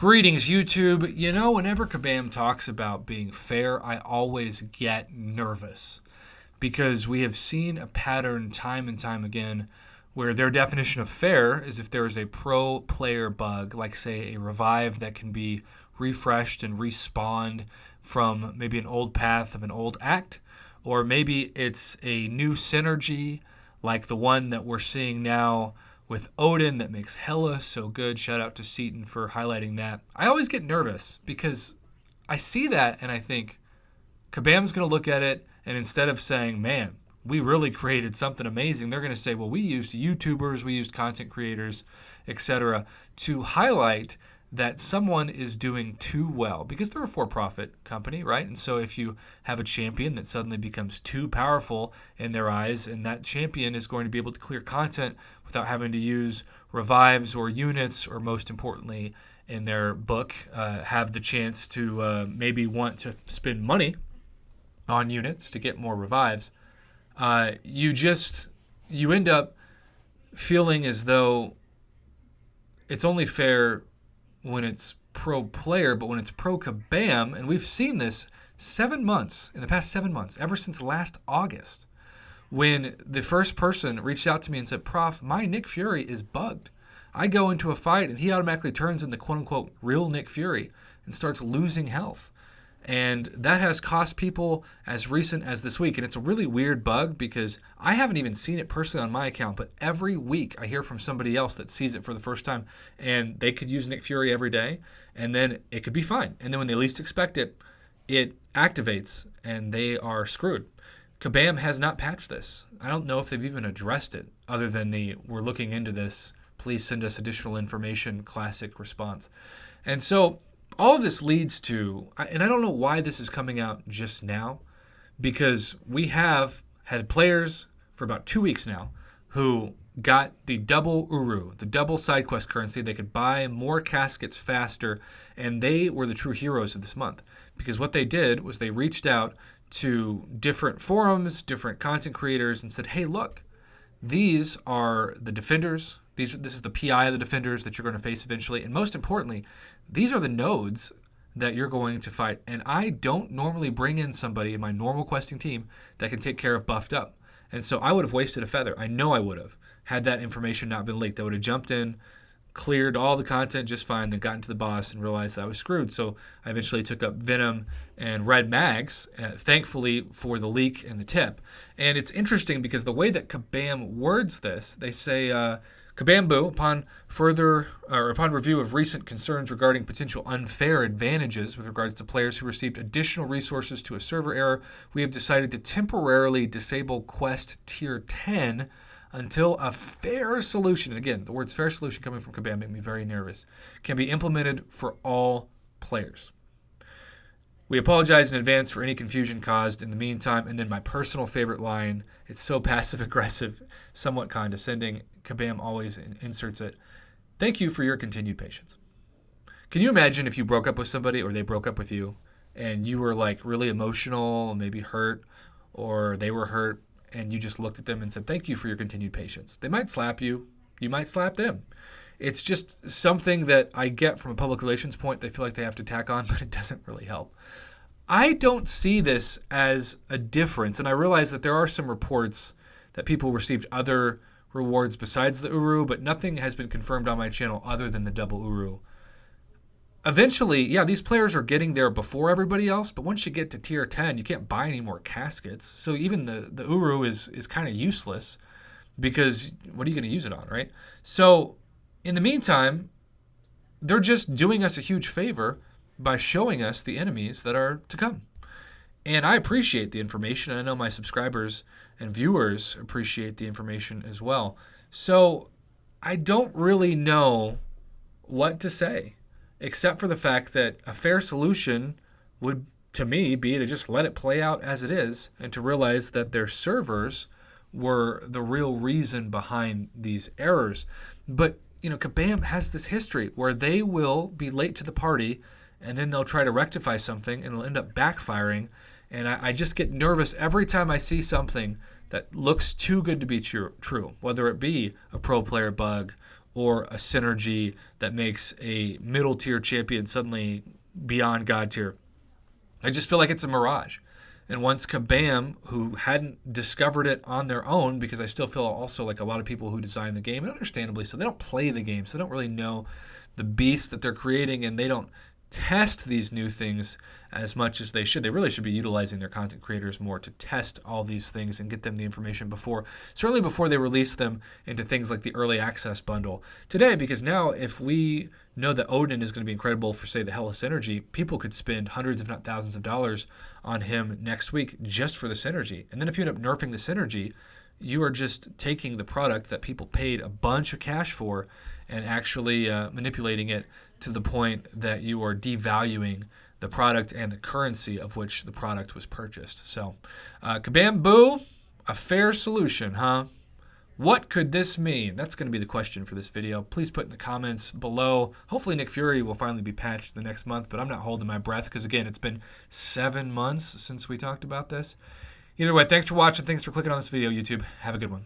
Greetings, YouTube. You know, whenever Kabam talks about being fair, I always get nervous because we have seen a pattern time and time again where their definition of fair is if there is a pro player bug, like, say, a revive that can be refreshed and respawned from maybe an old path of an old act, or maybe it's a new synergy like the one that we're seeing now with Odin that makes Hela so good. Shout out to Seaton for highlighting that. I always get nervous because I see that and I think Kabam's going to look at it, and instead of saying, man, we really created something amazing, they're going to say, well, we used YouTubers, we used content creators, etc., to highlight that someone is doing too well because they're a for-profit company, right? And so if you have a champion that suddenly becomes too powerful in their eyes, and that champion is going to be able to clear content without having to use revives or units, or most importantly, in their book, have the chance to maybe want to spend money on units to get more revives, you end up feeling as though it's only fair when it's pro player, but when it's pro Kabam, and we've seen this in the past 7 months, ever since last August, when the first person reached out to me and said, Prof, my Nick Fury is bugged. I go into a fight and he automatically turns into quote-unquote real Nick Fury and starts losing health. And that has cost people as recent as this week. And it's a really weird bug because I haven't even seen it personally on my account, but every week I hear from somebody else that sees it for the first time, and they could use Nick Fury every day, and then it could be fine. And then when they least expect it, it activates and they are screwed. Kabam has not patched this. I don't know if they've even addressed it other than we're looking into this. Please send us additional information, classic response. And so all of this leads to, and I don't know why this is coming out just now, because we have had players for about 2 weeks now who got the double Uru, the double side quest currency. They could buy more caskets faster, and they were the true heroes of this month. Because what they did was they reached out to different forums, different content creators, and said, hey, look, these are the defenders. This is the PI of the defenders that you're going to face eventually. And most importantly, these are the nodes that you're going to fight. And I don't normally bring in somebody in my normal questing team that can take care of buffed up. And so I would have wasted a feather. I know I would have, had that information not been leaked. I would have jumped in, cleared all the content just fine, then gotten to the boss and realized that I was screwed. So I eventually took up Venom and Red Mags, thankfully for the leak and the tip. And it's interesting because the way that Kabam words this, they say, Kabambu, upon review of recent concerns regarding potential unfair advantages with regards to players who received additional resources to a server error, we have decided to temporarily disable Quest Tier 10 until a fair solution, and again, the words fair solution coming from Kabam make me very nervous, can be implemented for all players. We apologize in advance for any confusion caused in the meantime. And then my personal favorite line, it's so passive-aggressive, somewhat condescending. Kabam always inserts it. Thank you for your continued patience. Can you imagine if you broke up with somebody or they broke up with you and you were like really emotional, maybe hurt, or they were hurt, and you just looked at them and said, thank you for your continued patience. They might slap you. You might slap them. It's just something that I get from a public relations point they feel like they have to tack on, but it doesn't really help. I don't see this as a difference, and I realize that there are some reports that people received other rewards besides the Uru, but nothing has been confirmed on my channel other than the double Uru. Eventually, yeah, these players are getting there before everybody else, but once you get to tier 10, you can't buy any more caskets. So even the Uru is kind of useless because what are you going to use it on, right? So in the meantime, they're just doing us a huge favor by showing us the enemies that are to come. And I appreciate the information. I know my subscribers and viewers appreciate the information as well. So I don't really know what to say, except for the fact that a fair solution would, to me, be to just let it play out as it is and to realize that their servers were the real reason behind these errors. But, you know, Kabam has this history where they will be late to the party and then they'll try to rectify something and it'll end up backfiring. And I just get nervous every time I see something that looks too good to be true, whether it be a pro player bug or a synergy that makes a middle tier champion suddenly beyond God tier. I just feel like it's a mirage. And once Kabam, who hadn't discovered it on their own, because I still feel also like a lot of people who design the game, and understandably so, they don't play the game, so they don't really know the beast that they're creating, and they don't test these new things as much as they should. They really should be utilizing their content creators more to test all these things and get them the information certainly before they release them into things like the early access bundle today, because now if we know that Odin is going to be incredible for, say, the Hellas Synergy, people could spend hundreds if not thousands of dollars on him next week just for the Synergy. And then if you end up nerfing the Synergy, you are just taking the product that people paid a bunch of cash for and actually manipulating it to the point that you are devaluing the product and the currency of which the product was purchased. So, Kabam Boo, a fair solution, huh? What could this mean? That's going to be the question for this video. Please put in the comments below. Hopefully Nick Fury will finally be patched the next month, but I'm not holding my breath because, again, it's been 7 months since we talked about this. Either way, thanks for watching. Thanks for clicking on this video, YouTube. Have a good one.